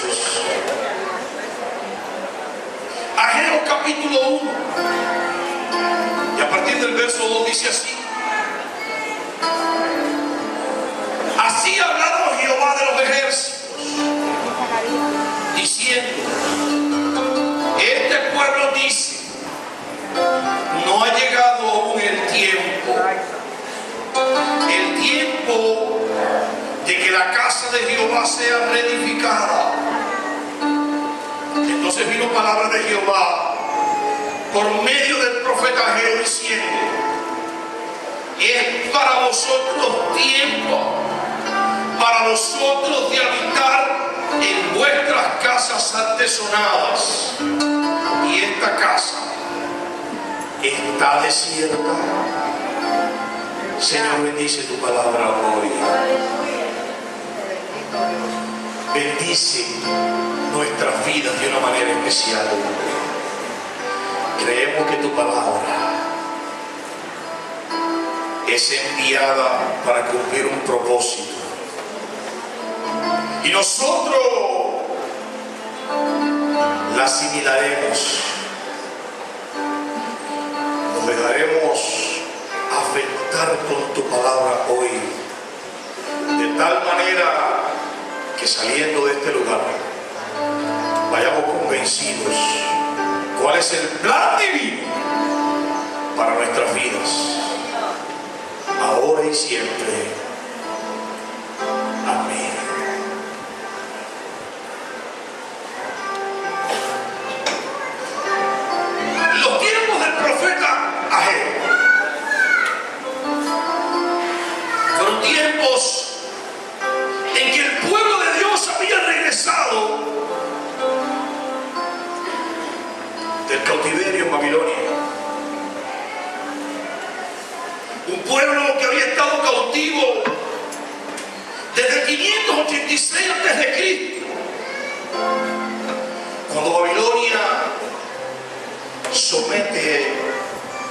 Jesús. Ageo capítulo 1. Y a partir del verso 2 dice así. Así ha hablado Jehová de los ejércitos, diciendo: este pueblo dice, no ha llegado aún el tiempo de que la casa de Jehová sea reedificada. Entonces vino palabra de Jehová por medio del profeta Ageo diciendo: es para vosotros tiempo, para vosotros de habitar en vuestras casas artesonadas, y esta casa está desierta. Señor, bendice tu palabra hoy. Bendice nuestras vidas de una manera especial. Creemos que tu palabra es enviada para cumplir un propósito. Y nosotros la asimilaremos. Nos dejaremos afectar con tu palabra hoy, de tal manera que saliendo de este lugar vayamos convencidos cuál es el plan divino para nuestras vidas, ahora y siempre. Amén. Los tiempos del profeta Ageo fueron tiempos en que el pueblo de Dios había regresado del cautiverio en Babilonia. Un pueblo que había estado cautivo desde 586 a.C., cuando Babilonia somete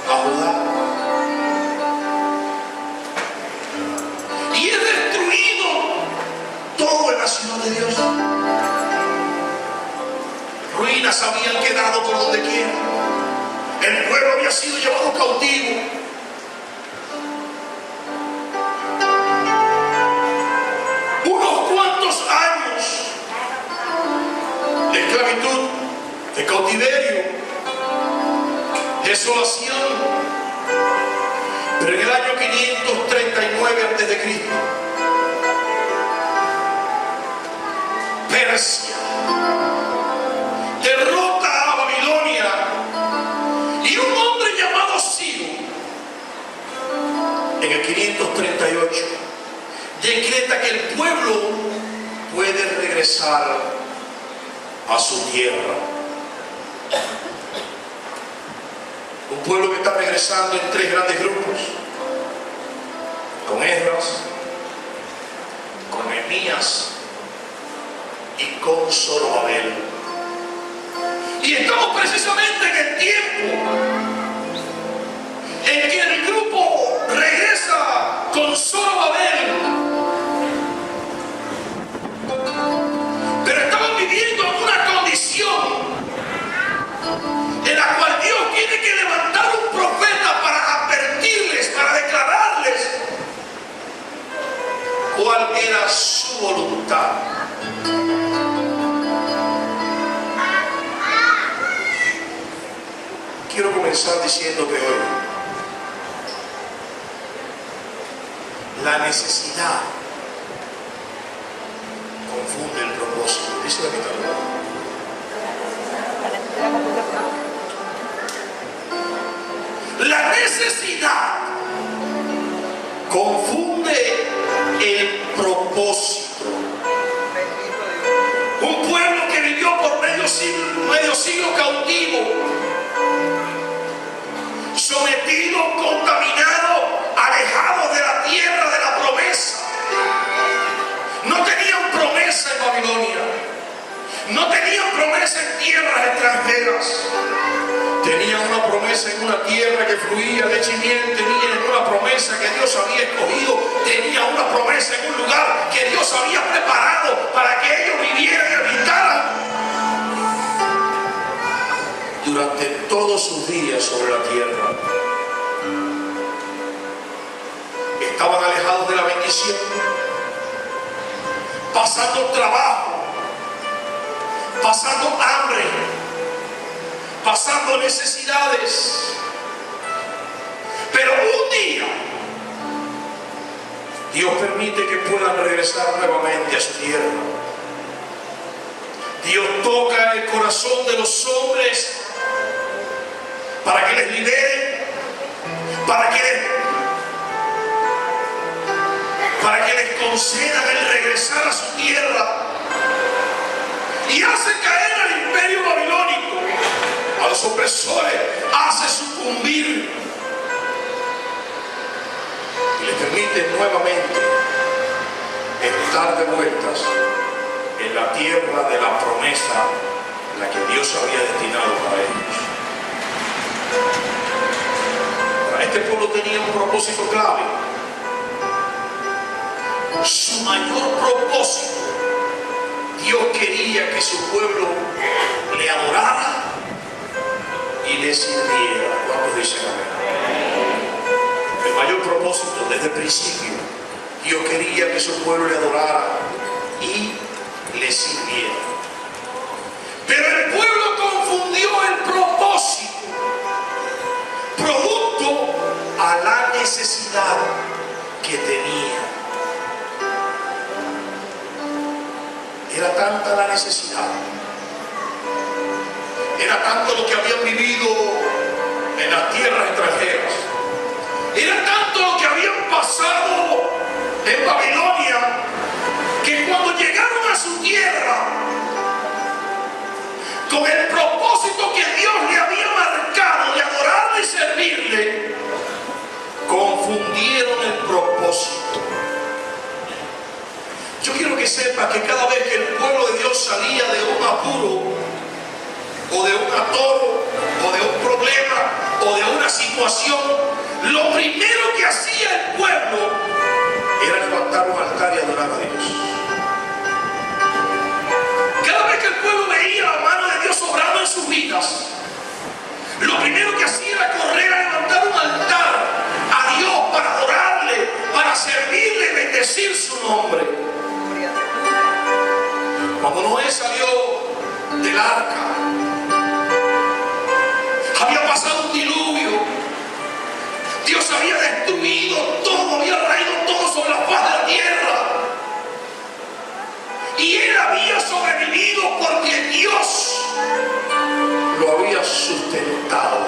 a Judá y es destruido todo en la ciudad de Dios. Ruinas habían quedado por donde quiera. El pueblo había sido llevado cautivo. Unos cuantos años de esclavitud, de cautiverio, desolación. Pero en el año 539 a.C., Persia derrota a Babilonia, y un hombre llamado Ciro, en el 538, decreta que el pueblo puede regresar a su tierra. Un pueblo que está regresando en tres grandes grupos: con Esdras, con Nehemías y con Zorobabel. Y estamos precisamente en el tiempo en que el grupo regresa con Zorobabel, pero estaban viviendo en una condición en la cual Dios tiene que levantar un profeta para advertirles, para declararles cuál era su voluntad. Quiero comenzar diciéndote hoy: la necesidad confunde el propósito. Dice la Biblia. La necesidad confunde el propósito. Un pueblo que vivió por medio siglo cautivo, sometido, contaminado, alejado de la tierra de la promesa. No tenían promesa en Babilonia, no tenían promesa en tierras extranjeras, tenían una promesa promesa en una tierra que fluía leche y miel, tenían una promesa que Dios había escogido, tenía una promesa en un lugar que Dios había preparado para que ellos vivieran y habitaran durante todos sus días sobre la tierra. Estaban alejados de la bendición, pasando trabajo, pasando hambre, pasando necesidades. Pero un día Dios permite que puedan regresar nuevamente a su tierra. Dios toca el corazón de los hombres para que les libere, para que les concedan el regresar a su tierra, y hace caer al imperio babilónico, a los opresores, hace sucumbir y les permite nuevamente estar de vueltas en la tierra de la promesa, la que Dios había destinado para ellos. Este pueblo tenía un propósito clave. Su mayor propósito, Dios quería que su pueblo le adorara y le sirviera. ¿Cuántos dicen amén? El mayor propósito desde el principio, Dios quería que su pueblo le adorara y le sirviera. Pero el pueblo confundió el propósito producto a la necesidad que tenía. Era tanta la necesidad, era tanto lo que habían vivido en las tierras extranjeras, era tanto lo que habían pasado en Babilonia, que cuando llegaron a su tierra, con el propósito que Dios le había marcado de adorarle y servirle, confundieron el propósito. Yo quiero que sepa que cada vez que el pueblo de Dios salía de un apuro, o de un atoro, o de un problema, o de una situación, lo primero que hacía el pueblo era levantar un altar y adorar a Dios. Cada vez que el pueblo veía la mano de Dios obrando en sus vidas, lo primero que hacía era correr a levantar un altar a Dios para adorarle, para servirle y bendecir su nombre. Cuando Noé salió del arca, había pasado un diluvio. Dios había destruido todo, había traído todo sobre la faz de la tierra. Y él había sobrevivido porque Dios lo había sustentado,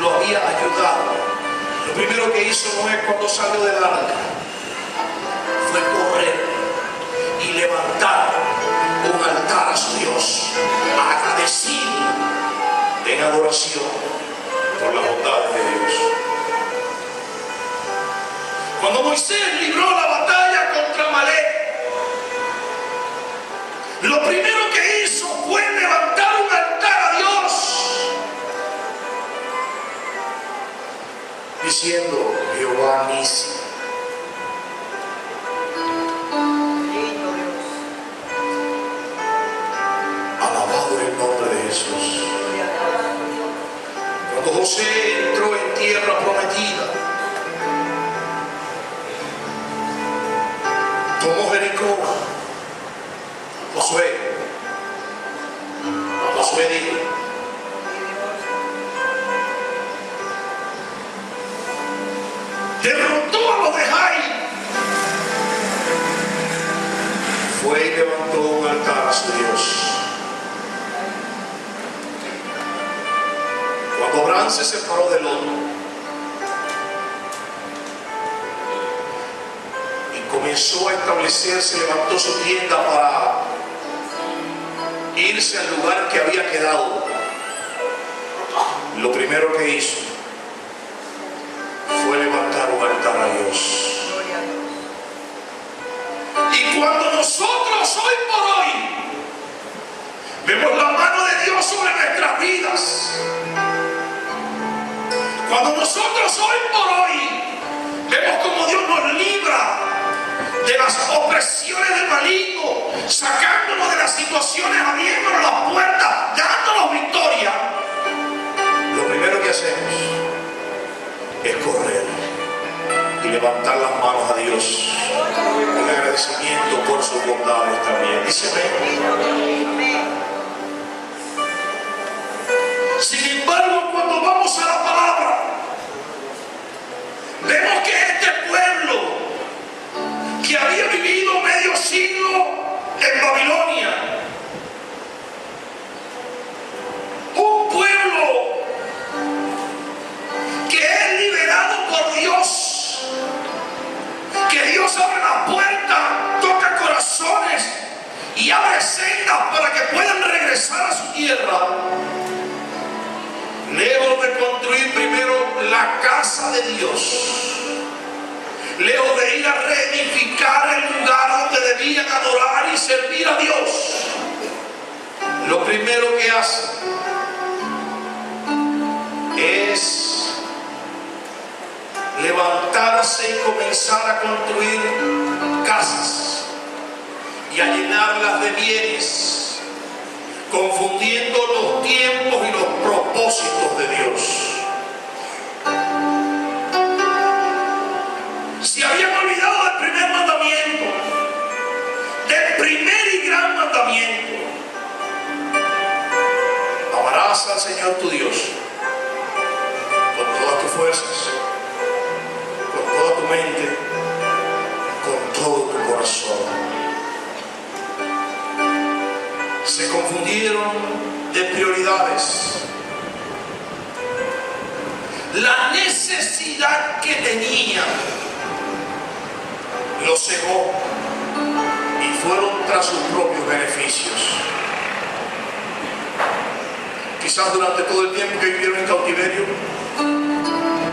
lo había ayudado. Lo primero que hizo Noé cuando salió del arca fue correr y levantar un altar a su Dios, agradecido en adoración por la bondad de Dios. Cuando Moisés libró la batalla contra Amalek, lo primero que hizo fue levantar un altar a Dios, diciendo: Jehová Nisi. Alabado el nombre de Jesús. Cuando José entró en tierra prometida, tomó Jericó, Josué dijo: derrotó a los de Jai. Fue y levantó un altar a su Dios. Cuando Abraham se separó de Lot y comenzó a establecerse, levantó su tienda para irse al lugar que había quedado, lo primero que hizo fue levantar un altar a Dios. Y cuando nosotros hoy por hoy vemos la mano de Dios sobre nuestras vidas, Cuando nosotros hoy por hoy vemos como Dios nos libra de las opresiones del maligno, sacándonos de las situaciones, abriéndonos las puertas, dándonos victoria, lo primero que hacemos es correr y levantar las manos a Dios en agradecimiento por sus bondades también. Dice amén. Sin embargo, cuando vamos a la palabra, vemos que este pueblo que había vivido medio siglo en Babilonia, un pueblo que es liberado por Dios, que Dios abre la puerta, toca corazones y abre sendas para que puedan regresar a su tierra. Lejos de construir primero la casa de Dios, lejos de ir a reedificar el lugar donde debían adorar y servir a Dios, lo primero que hacen es levantarse y comenzar a construir casas y a llenarlas de bienes, confundiendo los tiempos y los propósitos de Dios. Se habían olvidado del primer mandamiento, del primer y gran mandamiento: amarás al Señor tu Dios con todas tus fuerzas, con toda tu mente, con todo tu corazón. Se confundieron de prioridades. La necesidad que tenían los cegó y fueron tras sus propios beneficios. Quizás durante todo el tiempo que vivieron en cautiverio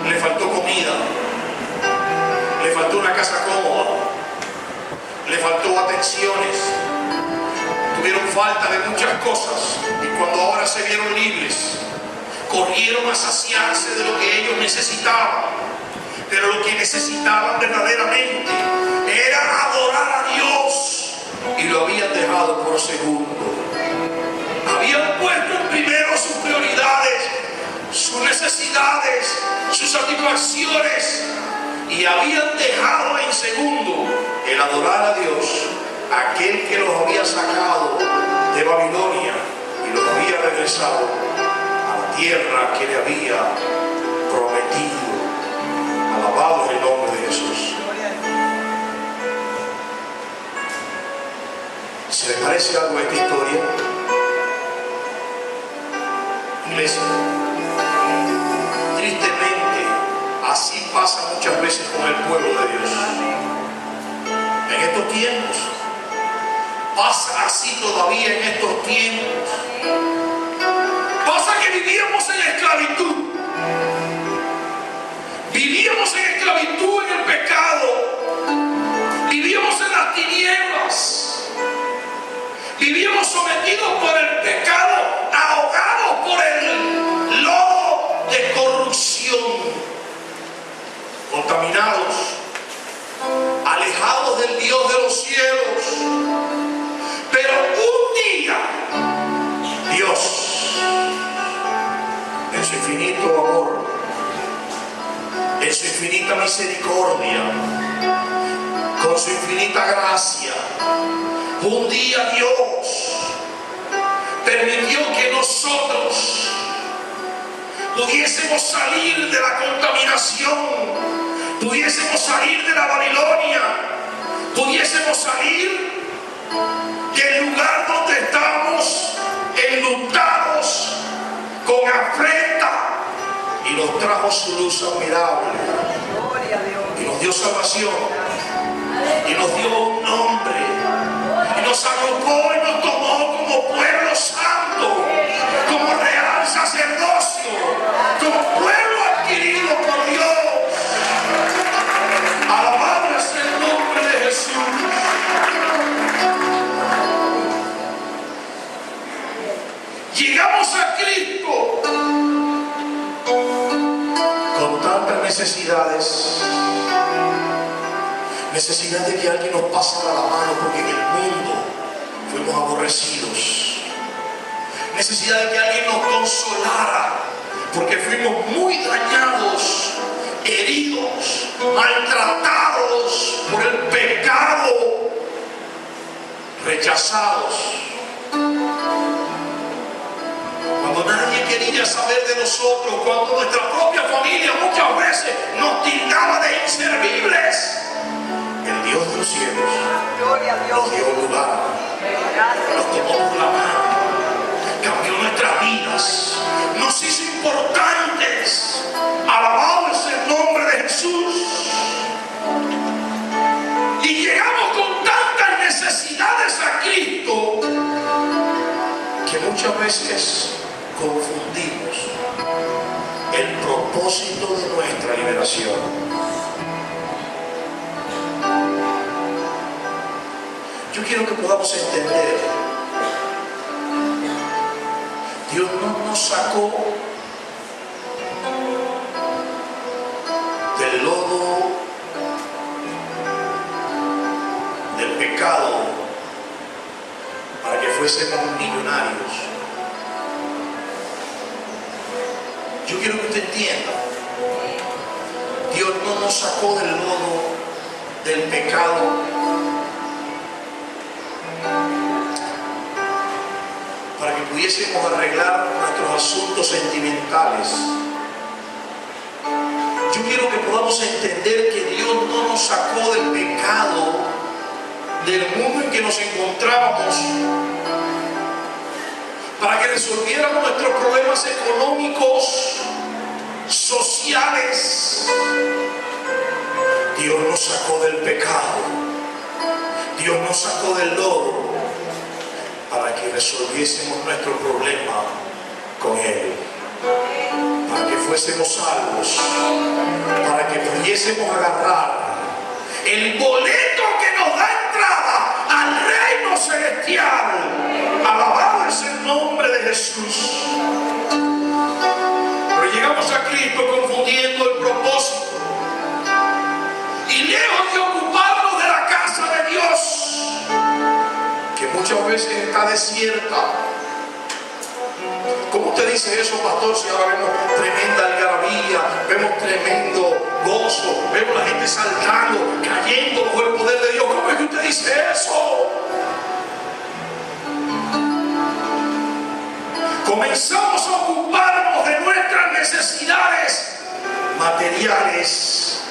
le faltó comida, le faltó una casa cómoda, le faltó atenciones, tuvieron falta de muchas cosas, y cuando ahora se vieron libres, corrieron a saciarse de lo que ellos necesitaban. Pero lo que necesitaban verdaderamente era adorar a Dios, y lo habían dejado por segundo. Habían puesto en primero sus prioridades, sus necesidades, sus satisfacciones, y habían dejado en segundo el adorar a Dios, aquel que los había sacado de Babilonia y los había regresado a la tierra que le había prometido. Alabado es el nombre de Jesús. ¿Se les parece algo a esta historia? Iglesia, tristemente así pasa muchas veces con el pueblo de Dios. En estos tiempos pasa así todavía en estos tiempos. Pasa que vivíamos en esclavitud. Vivíamos en esclavitud en el pecado. Vivíamos en las tinieblas. Vivíamos sometidos por el pecado, ahogados por el lodo de corrupción, contaminados, alejados del Dios de los cielos. Pero un día Dios, en su infinito amor, en su infinita misericordia, con su infinita gracia, un día Dios permitió que nosotros pudiésemos salir de la contaminación, pudiésemos salir de la Babilonia, pudiésemos salir del lugar donde estamos enlutados con afrenta, y nos trajo su luz admirable, y nos dio salvación, y nos dio un nombre, y nos agrupó y nos tomó como pueblo santo, como real sacerdocio, como pueblo adquirido por Dios. Alabado es el nombre de Jesús. Llegamos a Cristo necesidades. Necesidad de que alguien nos pasara la mano porque en el mundo fuimos aborrecidos. Necesidad de que alguien nos consolara porque fuimos muy dañados, heridos, maltratados por el pecado, rechazados. Cuando nadie quería saber de nosotros, cuando nuestra propia familia muchas veces nos tildaba de inservibles, el Dios de los cielos nos dio lugar, nos tomó por la mano, cambió nuestras vidas, nos hizo importantes. Alabado es el nombre de Jesús. Y llegamos con tantas necesidades a Cristo que muchas veces confundimos el propósito de nuestra liberación. Yo quiero que podamos entender, Dios no nos sacó del lodo del pecado para que fuésemos millonarios. Yo quiero que usted entienda, Dios no nos sacó del lodo del pecado para que pudiésemos arreglar nuestros asuntos sentimentales. Yo quiero que podamos entender que Dios no nos sacó del pecado, del mundo en que nos encontrábamos, para que resolviéramos nuestros problemas económicos, sociales. Dios nos sacó del pecado, Dios nos sacó del lodo, para que resolviésemos nuestro problema con Él, para que fuésemos salvos, para que pudiésemos agarrar el boleto que nos da entrada al reino celestial. Alabado es el nombre de Jesús. Pero llegamos a Cristo confundiendo el propósito, y lejos de ocuparnos de la casa de Dios, que muchas veces está desierta. ¿Cómo usted dice eso, pastor? Si ahora vemos tremenda algarabía, vemos tremendo gozo, vemos la gente saltando, cayendo bajo el poder de Dios. ¿Cómo es que usted dice eso? Comenzamos a ocuparnos de nuestras necesidades materiales,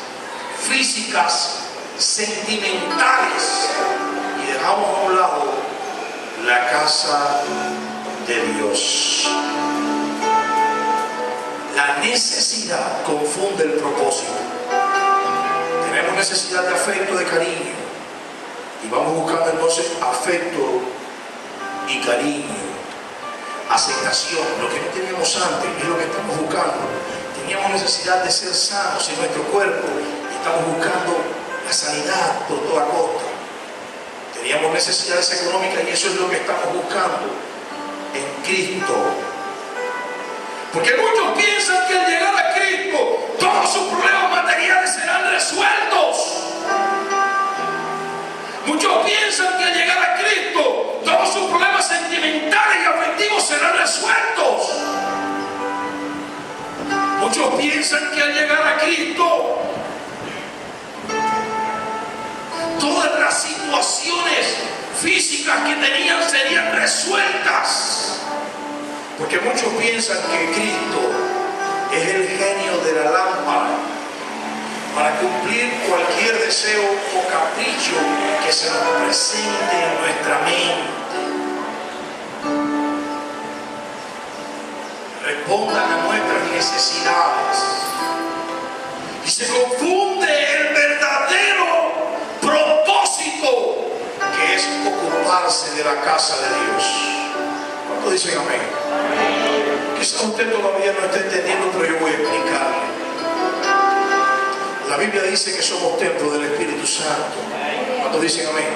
físicas, sentimentales, y dejamos a un lado la casa de Dios. La necesidad confunde el propósito. Tenemos necesidad de afecto, de cariño, y vamos buscando entonces afecto y cariño, aceptación. Lo que no teníamos antes es lo que estamos buscando. Teníamos necesidad de ser sanos en nuestro cuerpo, y estamos buscando la sanidad por toda costa. Teníamos necesidades económicas, y eso es lo que estamos buscando en Cristo. Porque muchos piensan que al llegar a Cristo todos sus problemas materiales serán resueltos. Muchos piensan que al llegar a Cristo todos sus problemas sentimentales y afectivos serán resueltos. Muchos piensan que al llegar a Cristo todas las situaciones físicas que tenían serían resueltas. Porque muchos piensan que Cristo es el genio de la lámpara para cumplir cualquier deseo o capricho que se nos presente en nuestra mente. Respondan a nuestras necesidades. Y se confunde el verdadero propósito, que es ocuparse de la casa de Dios. ¿Cuántos dicen amén? Quizás usted todavía no está entendiendo, pero yo voy a explicarle. La Biblia dice que somos templo del Espíritu Santo. ¿Cuántos dicen amén?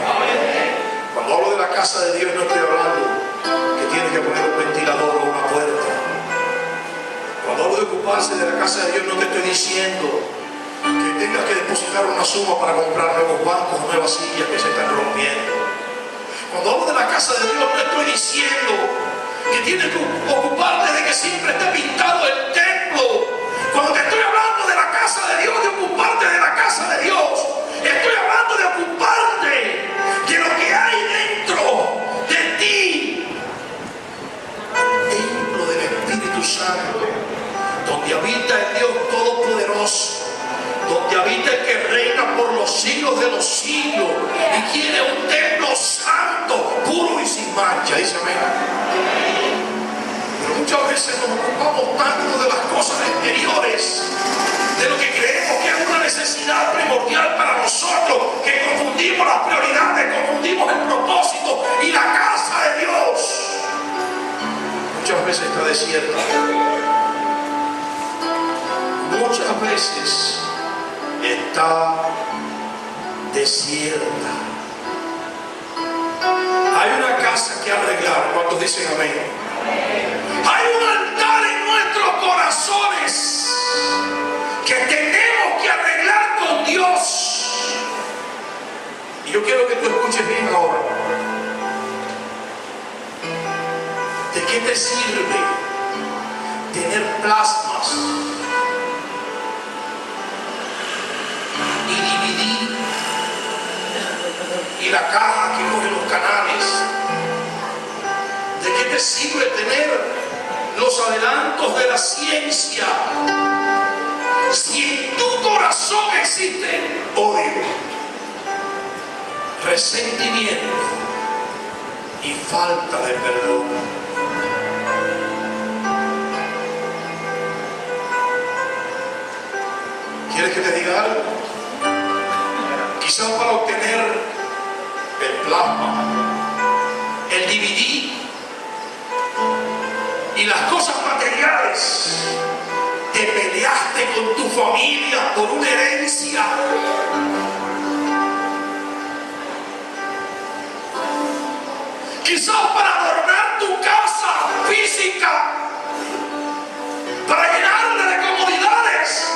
Cuando hablo de la casa de Dios, no estoy hablando que tiene que poner un ventilador o una puerta. Cuando hablo de ocuparse de la casa de Dios, no te estoy diciendo que tengas que depositar una suma para comprar nuevos bancos, nuevas sillas que se están rompiendo. Cuando hablo de la casa de Dios, no estoy diciendo que tienes que ocuparte de que siempre esté pintado el templo. Cuando te estoy hablando de la casa de Dios, de ocuparte de la casa de Dios, estoy hablando de ocuparte de lo que hay dentro de ti. Templo del Espíritu Santo, donde habita el Dios Todopoderoso, donde habita el que reina por los siglos de los siglos y quiere un templo santo, puro y sin mancha. Dice amén. Pero muchas veces nos ocupamos tanto de las cosas exteriores, de lo que creemos que es una necesidad primordial para nosotros, que confundimos las prioridades, confundimos el propósito y la casa de Dios. Muchas veces está desierta. Muchas veces está desierta. Hay una casa que arreglar. ¿Cuántos dicen amén? Hay un altar en nuestros corazones que tenemos que arreglar con Dios. Y yo quiero que tú escuches bien ahora. ¿De qué te sirve tener plasmas y DVD y la caja que coge los canales? ¿De qué te sirve tener los adelantos de la ciencia si en tu corazón existe odio, resentimiento y falta de perdón? ¿Quieres que te diga algo? Quizás para obtener el plasma, el DVD y las cosas materiales, te peleaste con tu familia por una herencia. Quizás para adornar tu casa física, para llenarla de comodidades,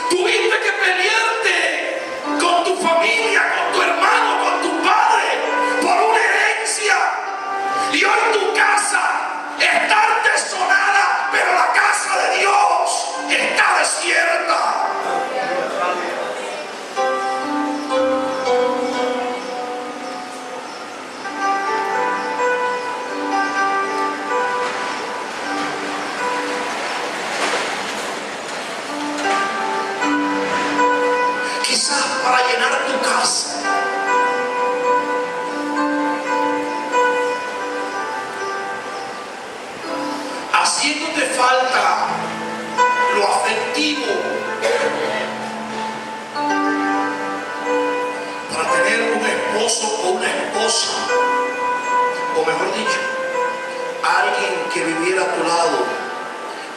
tuviste que pelearte con tu familia, con tu hermano, con tu padre, por una herencia. Y hoy tu casa está artesonada, pero la casa de Dios está desierta. Quizás para llenar tu casa haciéndote falta lo afectivo para tener un esposo o una esposa, o mejor dicho, alguien que viviera a tu lado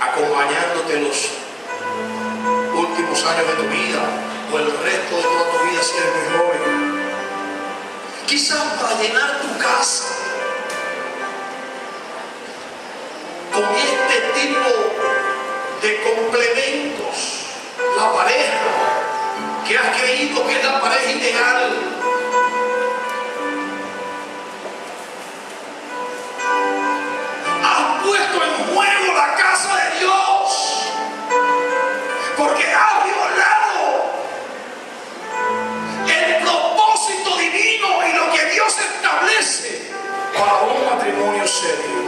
acompañándote los últimos años de tu vida o el resto de toda tu vida si eres muy joven. Quizás para llenar tu casa con este tipo de complementos, la pareja que has creído que es la pareja ideal, has puesto en juego la casa de Dios porque has violado el propósito divino y lo que Dios establece para un matrimonio serio.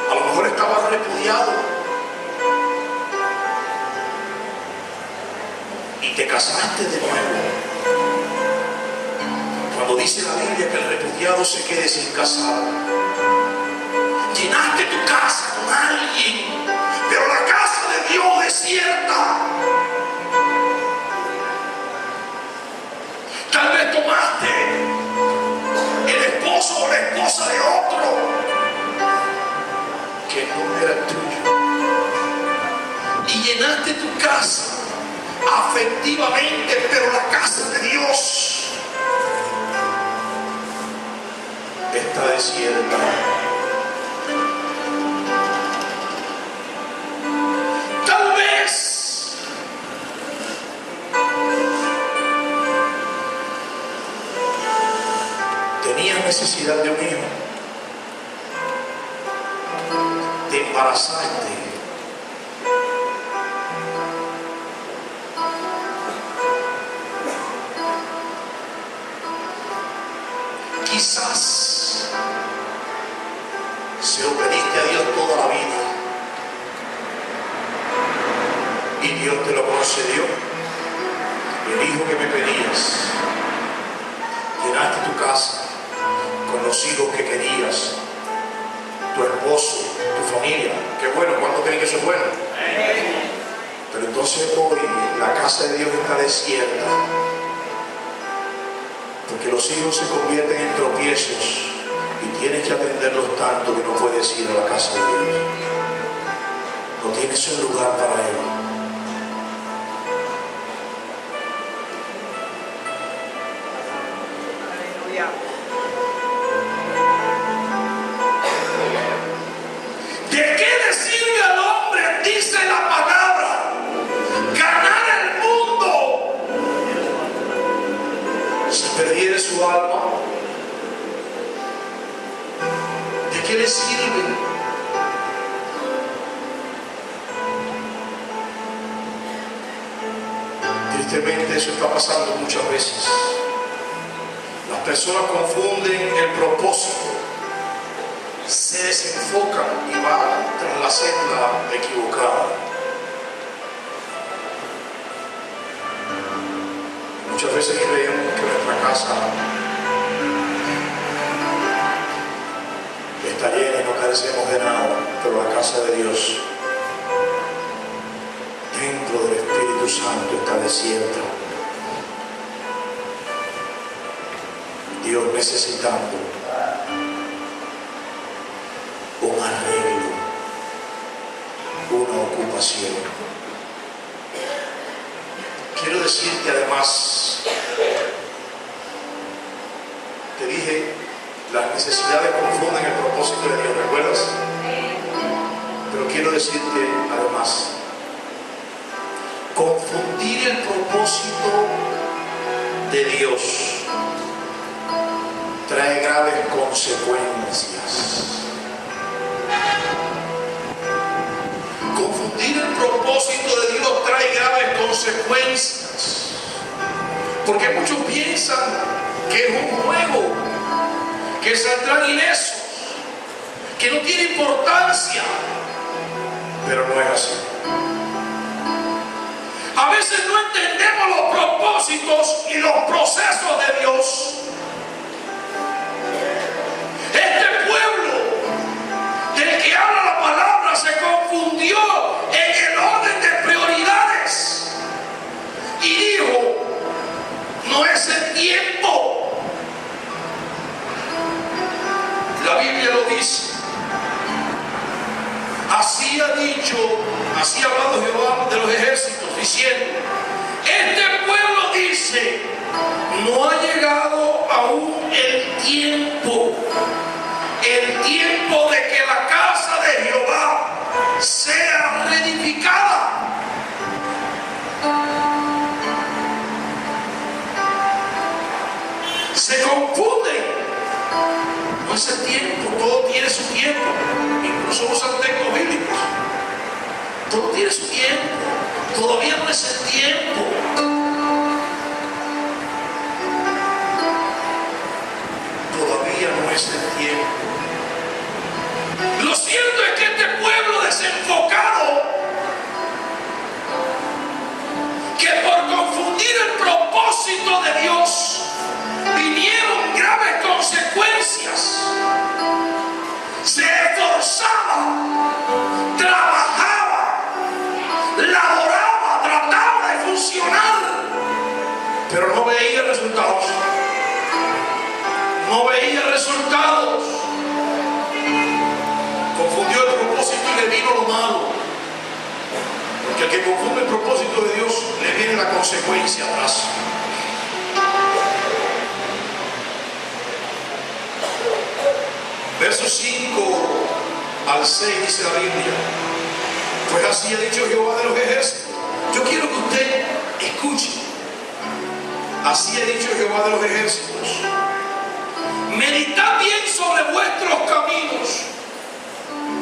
A lo mejor estabas repudiado y te casaste de nuevo. Cuando dice la Biblia que el repudiado se quede sin casar, llenaste tu casa con alguien, pero la casa de Dios desierta. Tal vez tomaste el esposo o la esposa de otro que no era tuyo y llenaste tu casa afectivamente, pero la casa de Dios está desierta. necesidad de un hijo. Te embarazaste. Quizás se lo pediste a Dios toda la vida y Dios te lo concedió. El hijo que me pedías, llenaste tu casa con los hijos que querías, tu esposo, tu familia. Qué bueno, ¿cuánto creen que eso es bueno? Pero entonces hoy la casa de Dios está desierta, porque los hijos se convierten en tropiezos y tienes que atenderlos tanto que no puedes ir a la casa de Dios. No tienes un lugar para ellos. ¿De qué le sirve al hombre, dice la palabra, ganar el mundo si perdiere su alma? ¿De qué le sirve? Tristemente eso está pasando muchas veces. Las personas confunden el propósito, se desenfocan y van tras la senda equivocada. Muchas veces creemos que nuestra casa está llena y no carecemos de nada, pero la casa de Dios, dentro del Espíritu Santo, está desierta. Dios necesitando un arreglo, una ocupación. Quiero decirte además, te dije, las necesidades confunden el propósito de Dios, ¿recuerdas? Pero quiero decirte además, confundir el propósito de Dios trae graves consecuencias. Confundir el propósito de Dios trae graves consecuencias. Porque muchos piensan que es un juego, que saldrán ilesos, que no tiene importancia. Pero no es así. A veces no entendemos los propósitos y los procesos de Dios. Este pueblo del que habla la palabra se confundió en el orden de prioridades y dijo, no es el tiempo. La Biblia lo dice. Así ha dicho, así ha hablado Jehová de los ejércitos, diciendo, este pueblo dice, no ha llegado aún el tiempo de que la casa de Jehová sea reedificada. Se confunden. No es el tiempo, todo tiene su tiempo. Incluso los textos bíblicos. Todo tiene su tiempo. Todavía no es el tiempo. Todavía no es el tiempo. Lo cierto es que este pueblo desenfocado, que por confundir el propósito de Dios, vinieron graves consecuencias. Se esforzaba, trabajaba, laboraba, trataba de funcionar, pero no veía resultados. No veía resultados. Confundió el propósito y le vino lo malo. Porque al que confunde el propósito de Dios, le viene la consecuencia atrás. Versos 5 al 6 dice la Biblia, pues así ha dicho Jehová de los ejércitos. Yo quiero que usted escuche. Así ha dicho Jehová de los ejércitos. meditad bien sobre vuestros caminos.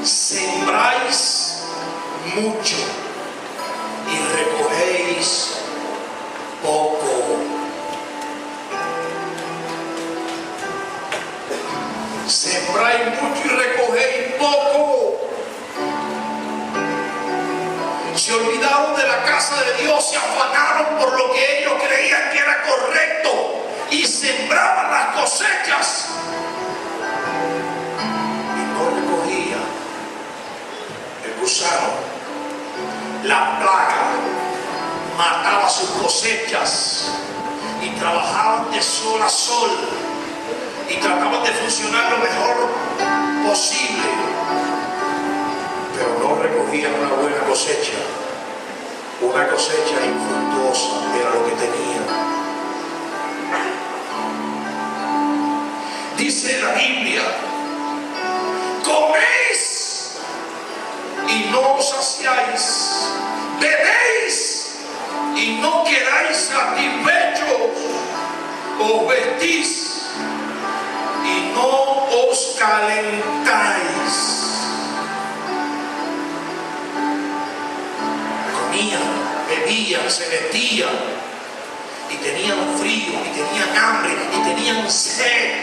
Sembráis mucho y recogéis poco. Sembráis mucho y recogéis poco. Se olvidaron de la casa de Dios, se afanaron por lo que ellos creían que era correcto y sembraban las cosechas y no recogían. El gusano, la plaga, mataba sus cosechas y trabajaban de sol a sol y trataban de funcionar lo mejor posible, pero no recogían una buena cosecha. Una cosecha infructuosa era lo que tenían. Dice la Biblia: coméis y no os saciáis, bebéis y no quedáis satisfechos, os vestís y no os calentáis. Comían, bebían, se vestían y tenían frío y tenían hambre y tenían sed,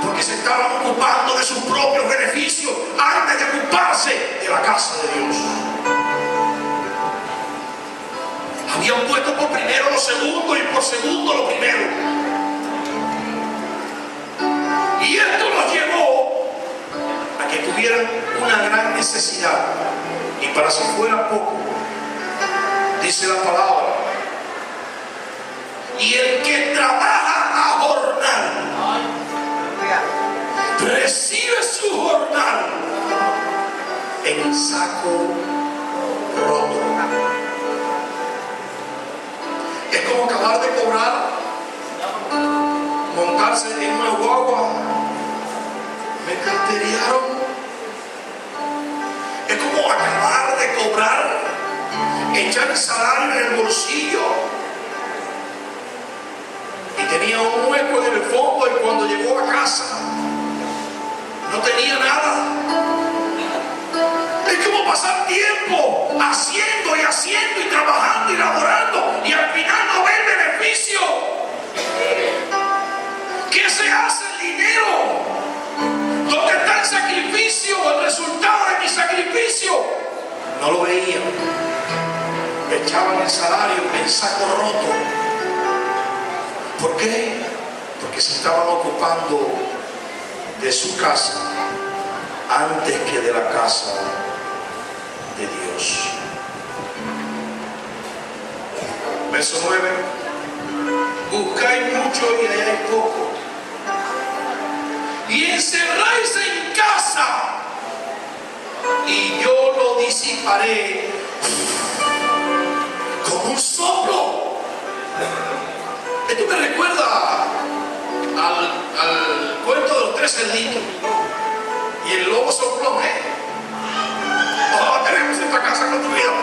porque se estaban ocupando de sus propios beneficios antes de ocuparse de la casa de Dios. Habían puesto por primero lo segundo y por segundo lo primero. Y esto los llevó a que tuvieran una gran necesidad. Y para si fuera poco, dice la palabra: y el que trabaja a jornal recibe su jornal en saco roto. Es como acabar de cobrar, montarse en una guagua. Me carteriaron. Es como acabar de cobrar, echar el salario en el bolsillo y tenía un hueco en el fondo, y cuando llegó a casa no tenía nada. Es como pasar tiempo haciendo y haciendo y trabajando y laborando y al final no ver beneficio. ¿Qué se hace el dinero? ¿Dónde está el sacrificio, el resultado de mi sacrificio? No lo veían. Echaban el salario en saco roto. ¿Por qué? Porque se estaban ocupando de su casa antes que de la casa de Dios. Verso 9: buscáis mucho y halláis poco, y encerráis en casa, y yo lo disiparé como un soplo. Esto me recuerda al cuento de los 3 cerditos y el lobo sopló. Tenemos esta casa construida.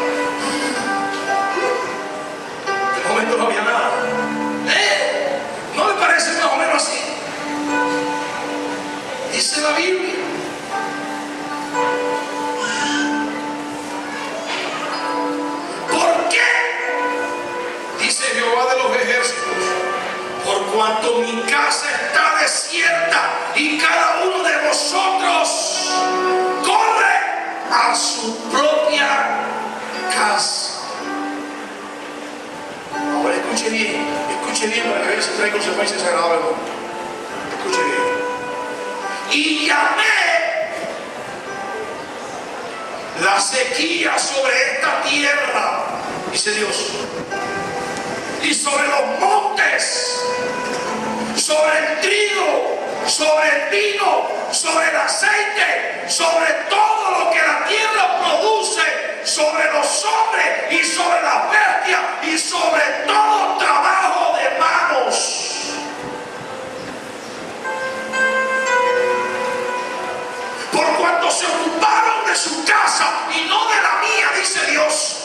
De momento no había nada. ¿No le parece más o menos así? Dice la Biblia: ¿por qué? Dice Jehová de los ejércitos: por cuanto mi casa está desierta y cada uno de vosotros corre a su propia casa. Ahora escuche bien para que vean si trae consecuencias agradables. Escuche bien. Y llamé la sequía sobre esta tierra, dice Dios, y sobre los montes, sobre el trigo, sobre el vino, sobre el aceite, sobre todo lo que la tierra produce, sobre los hombres y sobre las bestias y sobre todo trabajo de manos. Por cuanto se ocuparon de su casa y no de la mía, dice Dios,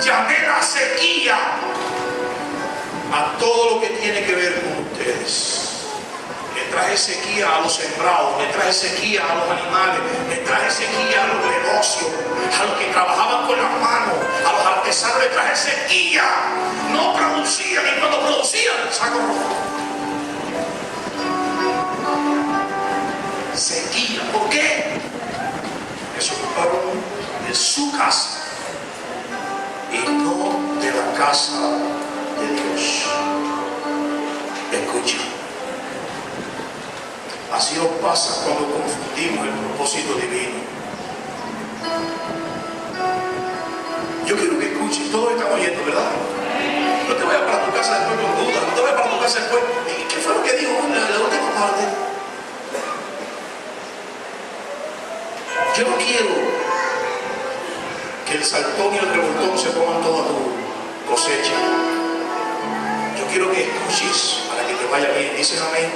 llamé la sequía a todo lo que tiene que ver con usted. ustedes. Le traje sequía a los sembrados, le traje sequía a los animales, le traje sequía a los negocios, a los que trabajaban con las manos, a los artesanos le traje sequía. No producían, y cuando producían, saco rojo. Sequía. ¿Por qué? Porque se ocuparon de su casa y no de la casa de Dios. Escucha. Así nos pasa cuando confundimos el propósito divino. Yo quiero que escuches, todos están oyendo, ¿verdad? No te vayas para tu casa después con dudas, no te vayas para tu casa después. ¿Qué fue lo que dijo la última parte? Yo no quiero que el saltón y el revoltón se coman toda tu cosecha. Yo quiero que escuches para que te vaya bien. ¿Dicen amén?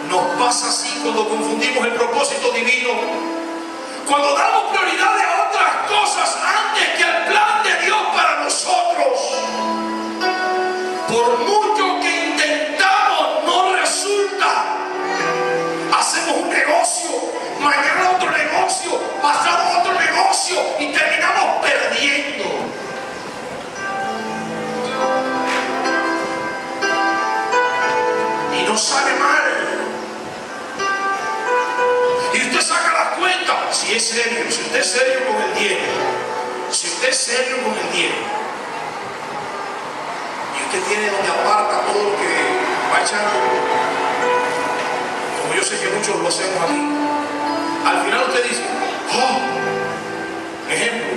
Nos pasa así cuando confundimos el propósito divino, cuando damos prioridades a otras cosas antes que al plan de Dios para nosotros. Por mucho que intentamos, no resulta. Hacemos un negocio, mañana otro negocio, pasado otro negocio y terminamos perdiendo. Y nos sale mal. Y usted saca las cuentas, si es serio, si usted es serio con el diezmo, si usted es serio con el diezmo, y usted tiene donde aparta todo lo que va echando, como yo sé que muchos lo hacemos aquí, al final usted dice, ejemplo,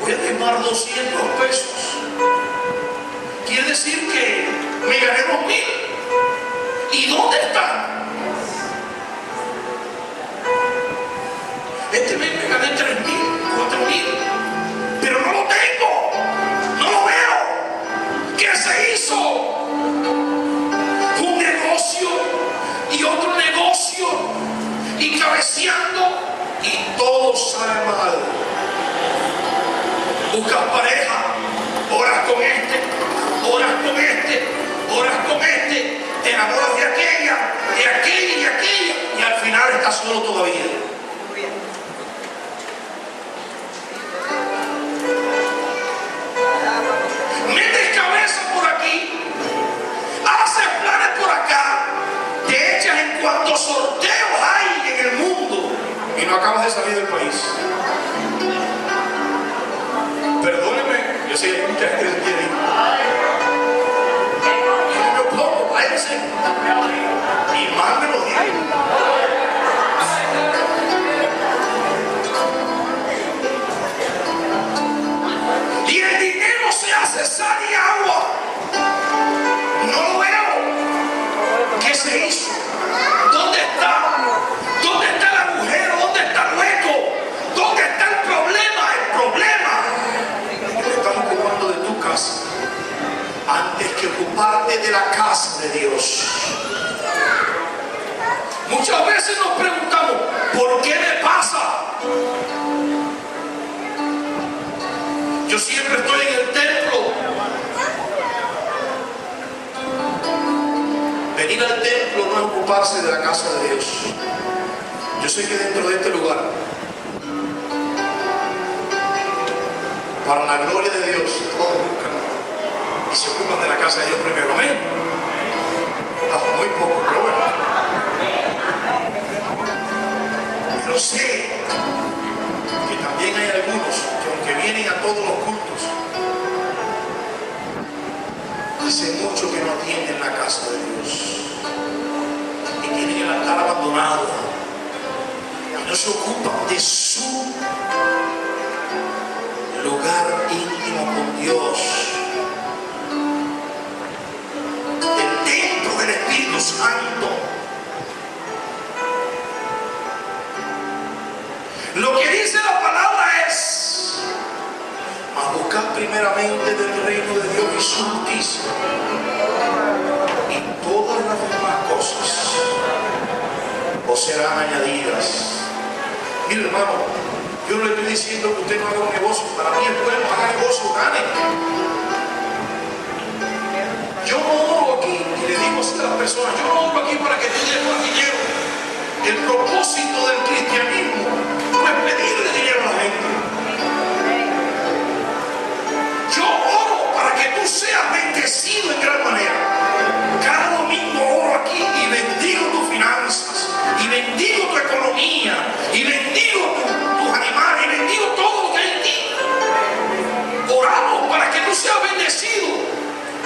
voy a quemar 200 pesos, quiere decir que me gané 2,000, ¿y dónde están? Este mes me gané 3,000, 4,000, pero no lo tengo, no lo veo. ¿Qué se hizo? Un negocio y otro negocio y cabeceando y todo sale mal. Buscas pareja, oras con este, oras con este, oras con este, te enamoras de aquella y al final estás solo todavía. ¿Cuántos sorteos hay en el mundo? Y no acabas de salir del país. Perdóneme, yo sé que hay mucha gente que entiende. Y yo pongo, váyanse. Y mándenlo bien. Y el dinero se hace sal y agua. No lo veo. ¿Qué se hizo? ¿Dónde está? ¿Dónde está el agujero? ¿Dónde está el hueco? ¿Dónde está el problema? El problema es que estamos ocupando de tu casa antes que ocuparte de la casa de Dios. Muchas veces nos preguntamos, ¿por qué me pasa? Yo siempre estoy en el templo. Venir al templo no es ocuparse de la casa de Dios. Yo sé que dentro de este lugar, para la gloria de Dios, todos buscan y se ocupan de la casa de Dios primero. Amén. Muy poco, pero bueno. Pero sé que también hay algunos que aunque vienen a todos los cultos, hace mucho que no atienden la casa de Dios y tienen el altar abandonado y no se ocupan de su lugar íntimo con Dios, el templo del Espíritu Santo. Lo que dice la palabra es: mas buscad primeramente del reino de Dios y su justicia, y todas las demás cosas os serán añadidas. Mire, hermano, yo no le estoy diciendo que usted no haga un negocio. Para mí es bueno, haga negocio, gane. así a las personas. Yo no oro aquí para que tú des más dinero. El propósito del cristianismo no es pedirle dinero a la gente. Yo oro para que tú seas bendecido en gran manera. Cada domingo oro aquí y bendigo tus finanzas, y bendigo tu economía, y bendigo tus animales, y bendigo todo lo que hay en ti. Oramos para que tú seas bendecido.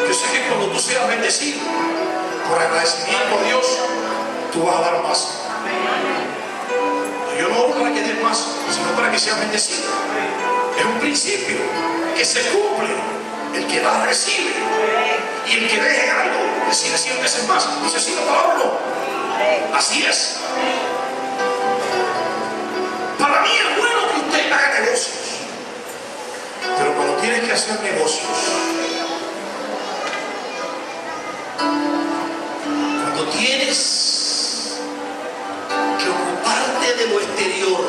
Yo sé que cuando tú seas bendecido, por agradecimiento a Dios, tú vas a dar más. Yo no oro para que des más, sino para que seas bendecido. Es un principio que se cumple. El que da recibe, y el que deje algo recibe 100 veces más. Dice así la palabra, ¿no? Así es. Para mí es bueno que usted haga negocios, pero cuando tienes que hacer negocios, cuando tienes que ocuparte de lo exterior,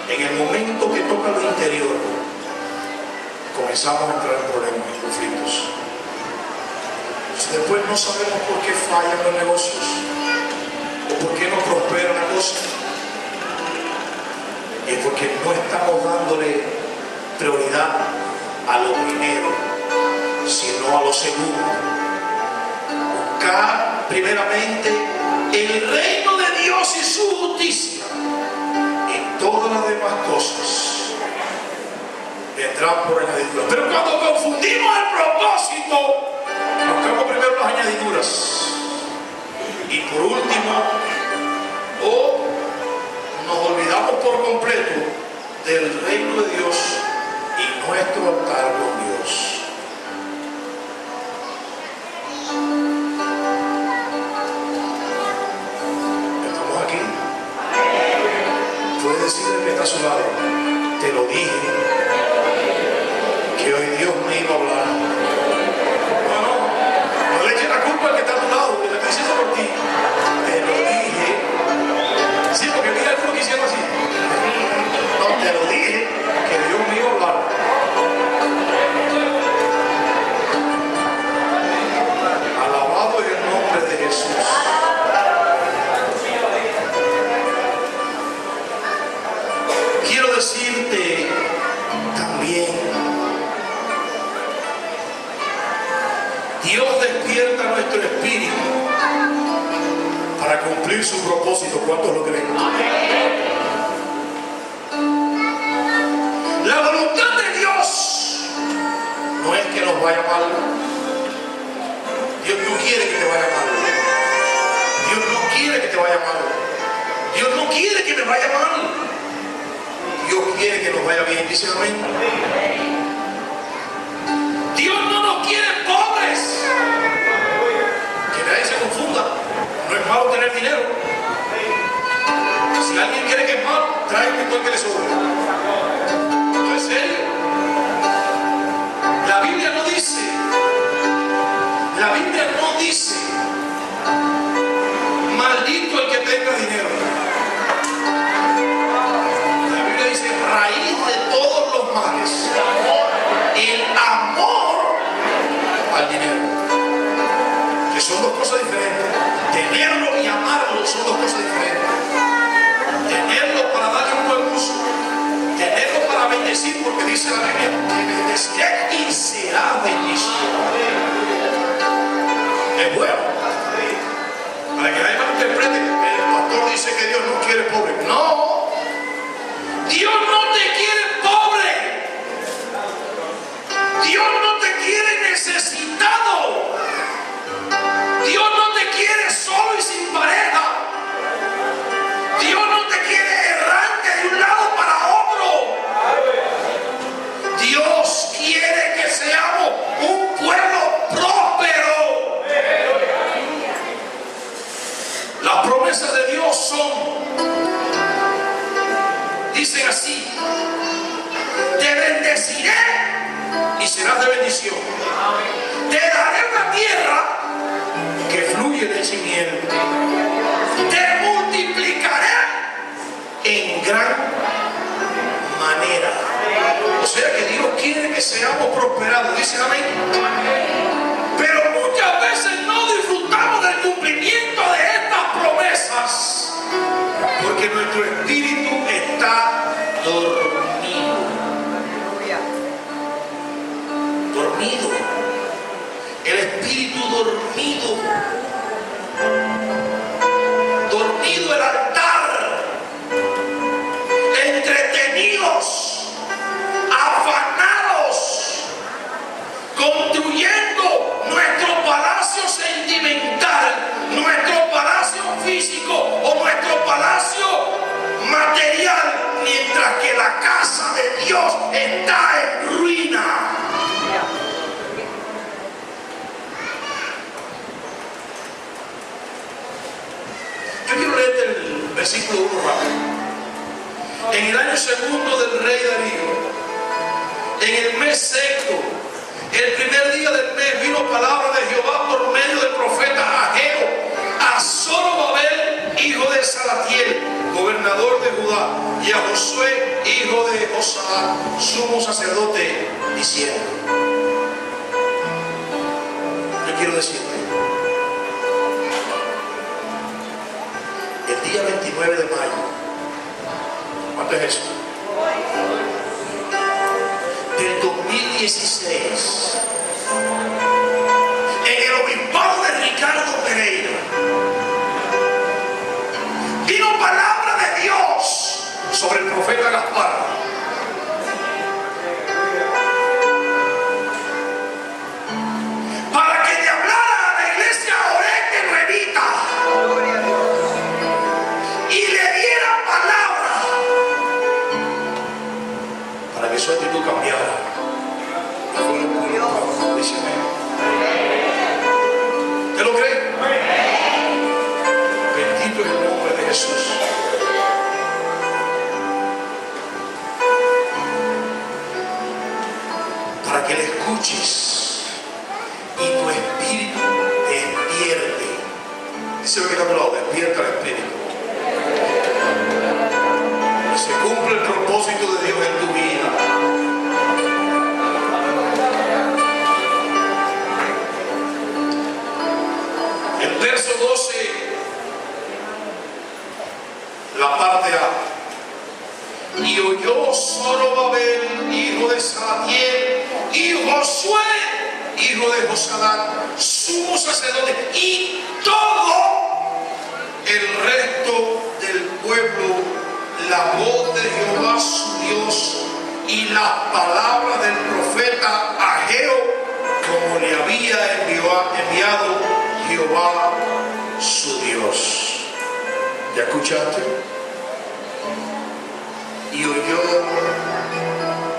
en el momento que toca lo interior, comenzamos a entrar en problemas y conflictos. Después no sabemos por qué fallan los negocios o por qué no prospera la cosa. Es porque no estamos dándole prioridad a lo primero, sino a lo segundo. Buscar primeramente el reino de Dios y su justicia. En todas las demás cosas vendrán por añadiduras. Pero cuando confundimos el propósito, buscamos primero las añadiduras y por último, o nos olvidamos por completo del reino de Dios y nuestro altar con Dios. ¿Estamos aquí? Puedes decirle que está a su lado, te lo dije, que hoy Dios me iba a hablar. No le eches la culpa al que está a tu lado, que le estoy diciendo por ti. Te lo dije. Sí, porque mira algunos que hicieron así. No, te lo dije, que Dios me iba a hablar. Alabado en el nombre de Jesús. Quiero decirte también, Dios despierta nuestro espíritu para cumplir su propósito. ¿Cuántos lo creen? La voluntad de Dios no es que nos vaya mal. Dios no quiere que te vaya mal. Dios no quiere que te vaya mal. Dios no quiere que me vaya mal. Dios quiere que nos vaya bien. Dice amén. Dios no nos quiere pobres. Que nadie se confunda. No es malo tener dinero. Si alguien cree que es malo, trae un montón que le sobre. ¿No es serio? La Biblia no dice maldito el que tenga dinero. La Biblia dice raíz de todos los males, el amor al dinero, que son dos cosas diferentes. Tenerlo y amarlo son dos cosas diferentes. Tenerlo para darle un buen uso, tenerlo para bendecir, porque dice la Biblia que bendeciré y será bendición. Es bueno, para que nadie malinterprete que el pastor dice que Dios no quiere pobre. No, Dios no te quiere pobre. Dios no te quiere necesitado. Dios no te quiere solo y sin pareja. Dios no te quiere errante de un lado para otro. Dios quiere que seamos un pueblo próspero. Las promesas de Dios son, dicen así: te bendeciré y serás de bendición. Te daré una tierra que fluye leche y miel. Te multiplicaré en gran manera. O sea que Dios quiere que seamos prosperados. Dice amén. Pero muchas veces no dormido el altar, entretenidos, afanados, construyendo nuestro palacio sentimental, nuestro palacio físico o nuestro palacio material, mientras que la casa de Dios está en ruina. Yo quiero leerte el versículo 1 rápido. En el año segundo del rey Darío, en el mes sexto, el primer día del mes, vino palabra de Jehová por medio del profeta Ageo a Zorobabel, hijo de Salatiel, gobernador de Judá, y a Josué, hijo de Josadá, sumo sacerdote, diciendo: yo quiero decirte, el día 29 de mayo, ¿cuánto es eso? Del 2016, en el obispado de Ricardo Pereira, vino palabra de Dios sobre el profeta Gaspar. Para que le hablara a la iglesia Orete Nuevita y le diera palabra para que su actitud cambiara. Dice amén. ¿Usted lo cree? Bendito es el nombre de Jesús. Para que le escuches y tu espíritu despierte. Dice lo que está a tu lado: despierta el espíritu. Y se cumple el propósito de Dios en tu vida. El verso 12, la parte A: y oyó Zorobabel, hijo de Salatiel, y Josué, hijo de Josadá, sumo sacerdote, y todo el resto del pueblo, la voz de Jehová su Dios y las palabras del profeta Ageo, como le había enviado Jehová su Dios. ¿Ya escuchaste? Y oyó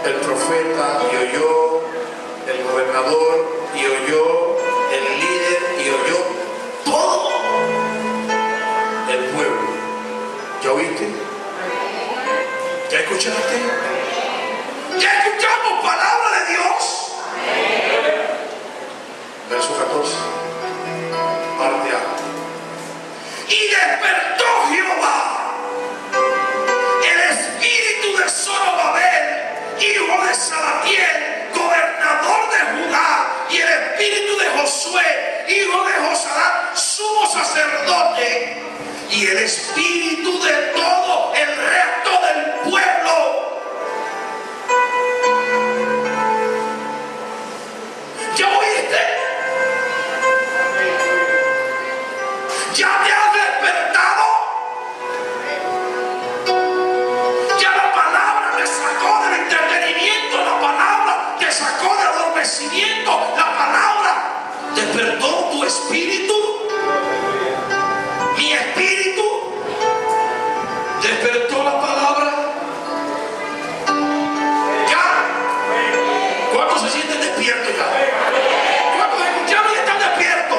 el profeta, y oyó el gobernador, y oyó el líder, y oyó todo el pueblo. ¿Ya oíste? ¿Ya escuchaste? ¿Ya escuchamos palabra de Dios? Verso 14, parte A: y despertó Jehová el espíritu de Zorobabel, hijo de Salatiel, gobernador de Judá, y el espíritu de Josué, hijo de Josadá, sumo sacerdote, y el espíritu de todo el resto del pueblo. ¿Ya oíste? ¿Ya te has despertado? Ya la palabra te sacó del entretenimiento, la palabra te sacó del adormecimiento, la palabra despertó tu espíritu. Mi espíritu despertó la palabra. ¿Ya? ¿Cuántos se sienten despiertos ya? ¿Cuántos escucharon y están despiertos?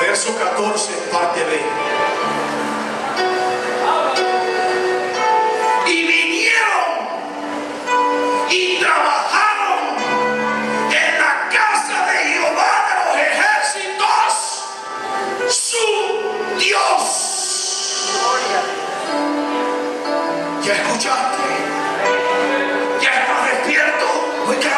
Verso 14, parte B: y vinieron y trabajaron en la casa de Jehová de los ejércitos, su Dios. ¿Ya escuchaste? ¿Ya estás despierto? Oiga.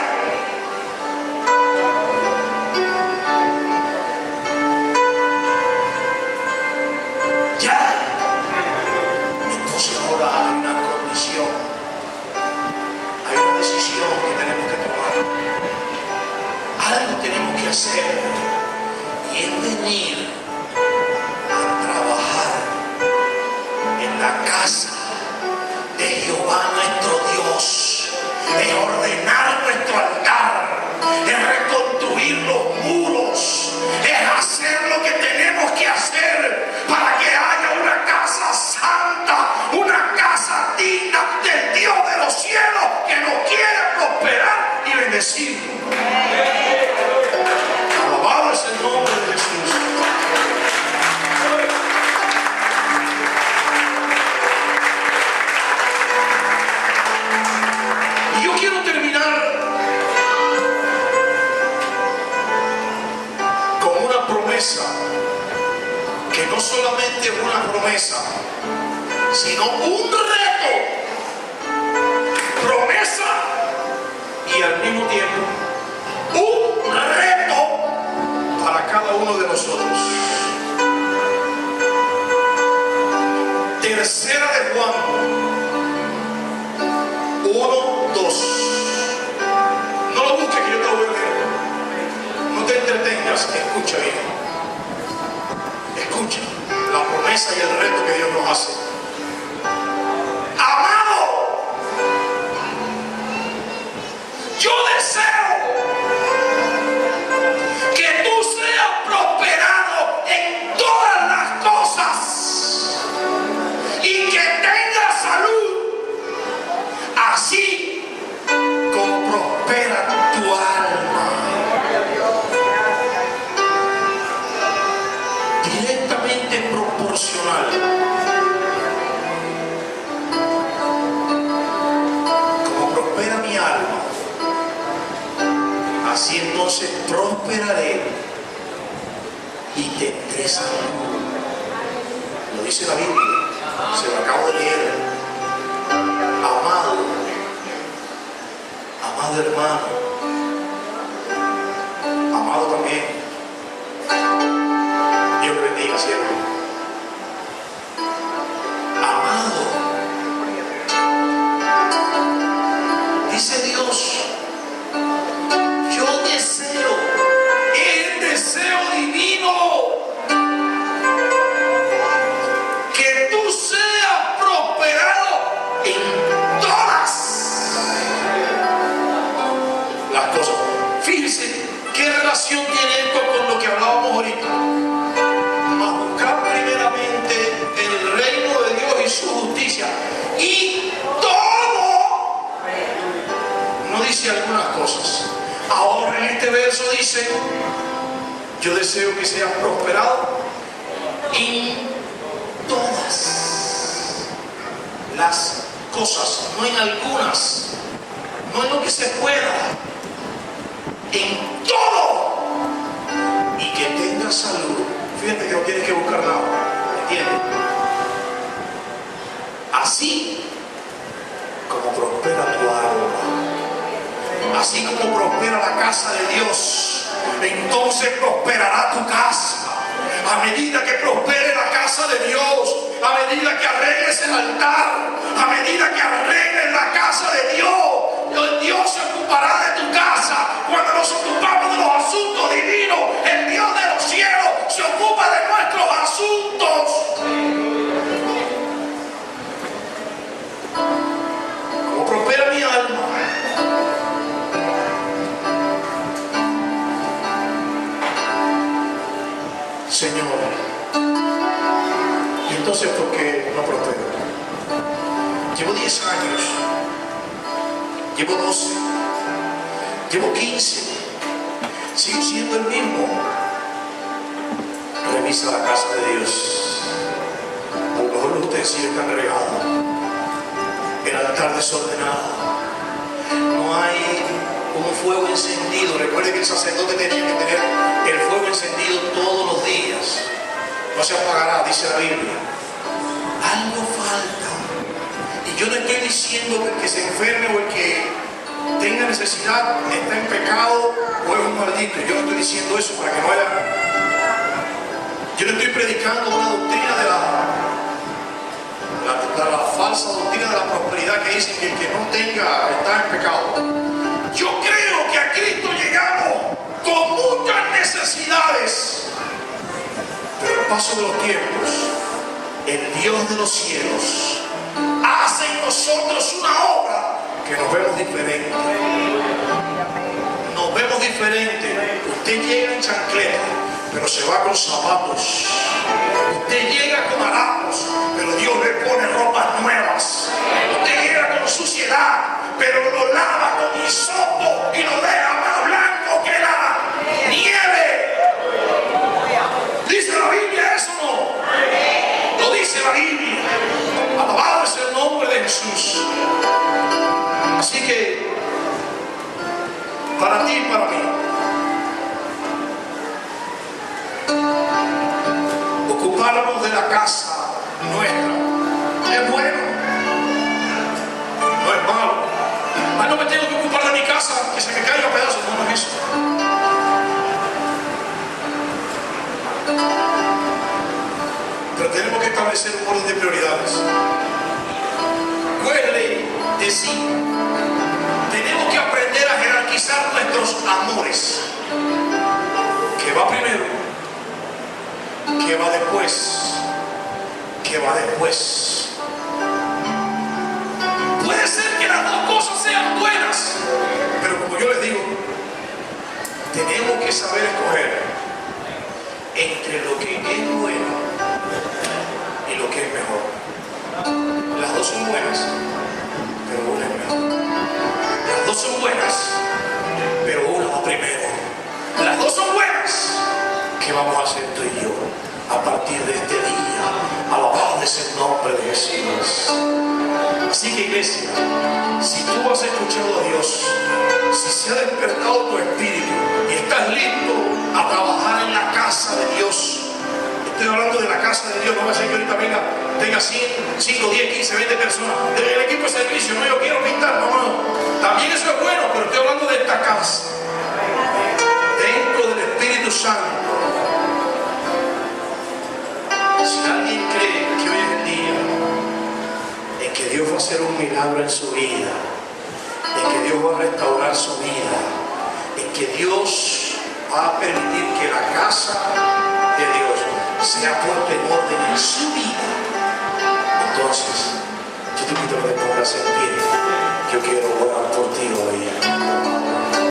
algo tenemos que hacer, y es venir a trabajar en la casa de Jehová nuestro Dios, de ordenar nuestro altar, de reconstruir los muros, es hacer lo que tenemos que hacer para que haya una casa santa, una casa digna del Dios de los cielos que nos quiere prosperar y bendecir. Alabado es el nombre de Jesús. Y yo quiero terminar con una promesa, que no solamente es una promesa, sino un reto. Promesa y al mismo tiempo un reto para cada uno de nosotros. Tercera de Juan 1:2. No lo busques, que yo te lo voy a leer. No te entretengas, escucha bien. Escucha la promesa y el reto que Dios nos hace. Amado, yo deseo que tú seas prosperado en todas las cosas y que tengas salud, así como prospera tu alma. Directamente proporcional. Como prospera mi alma, así entonces prosperaré y tendré salud. Lo dice la Biblia, se lo acabo de leer. Amado hermano, amado también, Dios le bendiga siempre. Amado, dice Dios, yo deseo, el deseo divino, que tú seas prosperado en todas las cosas. Fíjense qué relación tiene esto con lo que hablábamos ahorita. A buscar primeramente el reino de Dios y su justicia, y todo, no dice algunas cosas. Ahora en este verso dice, yo deseo que seas prosperado en todas las cosas, no en algunas, no en lo que se pueda, en todo, y que tengas salud. Fíjate que no tienes que buscar nada, ¿entiendes? Así como prospera tu alma, así como prospera la casa de Dios, entonces prosperará tu casa. A medida que prospere la casa de Dios, a medida que arregles el altar, a medida que arregles la casa de Dios, Dios se ocupará de tu casa. Cuando nos ocupamos de los asuntos divinos, el Dios de los cielos se ocupa de nuestros asuntos. Como prospera mi alma, Señor, y entonces ¿por qué no prospero? Llevo 10 años, llevo 12, llevo 15, sigo siendo el mismo. Revisa la casa de Dios. A lo mejor usted sigue tan regado, el altar desordenado, no hay un fuego encendido. Recuerde que el sacerdote tenía que tener el fuego encendido todos los días. No se apagará, dice la Biblia. Algo falta. Y yo no estoy diciendo que el que se enferme o el que tenga necesidad está en pecado o es un maldito. Yo no estoy diciendo eso para que no haya. Yo no estoy predicando una doctrina de la falsa doctrina de la prosperidad que dice que el que no tenga está en pecado. Yo creo que a Cristo llegamos paso de los tiempos, el Dios de los cielos hace en nosotros una obra que nos vemos diferente. Nos vemos diferente. Usted llega en chancleta, pero se va con zapatos. Usted llega con harapos, pero Dios le pone ropas nuevas. Usted llega con suciedad, pero lo lava con hisopo y lo deja más blanco que la nieve. ¿Dice la Biblia eso o no? Lo dice la Biblia. Alabado es el nombre de Jesús. Así que, para ti y para mí, ocuparnos de la casa nuestra es bueno, no es malo. No me tengo que ocupar de mi casa, que se me caiga a pedazos, no es eso. Pero tenemos que establecer un orden de prioridades. Huele de sí. Tenemos que aprender a jerarquizar nuestros amores. ¿Qué va primero? ¿Qué va después? ¿Qué va después? Puede ser que las dos cosas sean buenas, pero como yo les digo, tenemos que saber escoger entre lo que es bueno y lo que es mejor. Las dos son buenas, pero una es mejor. Las dos son buenas, pero una va primero. Las dos son buenas. ¿Qué vamos a hacer tú y yo a partir de este día? Alabado es el nombre de Jesús. Así que, iglesia, si tú has escuchado a Dios, si se ha despertado tu espíritu y estás listo a trabajar en la casa de Dios, estoy hablando de la casa de Dios, no va a ser que ahorita tenga 5, 10, 15, 20 personas del equipo de servicio, no, yo quiero pintar, no, también eso es bueno, pero estoy hablando de esta casa, dentro del Espíritu Santo. Si alguien cree que hoy es el día en que Dios va a hacer un milagro en su vida, en que Dios va a restaurar su vida, en que Dios va a permitir que la casa de Dios sea puesta en orden en su vida, entonces yo te invito a que te pongas en pie. Yo quiero orar por ti hoy.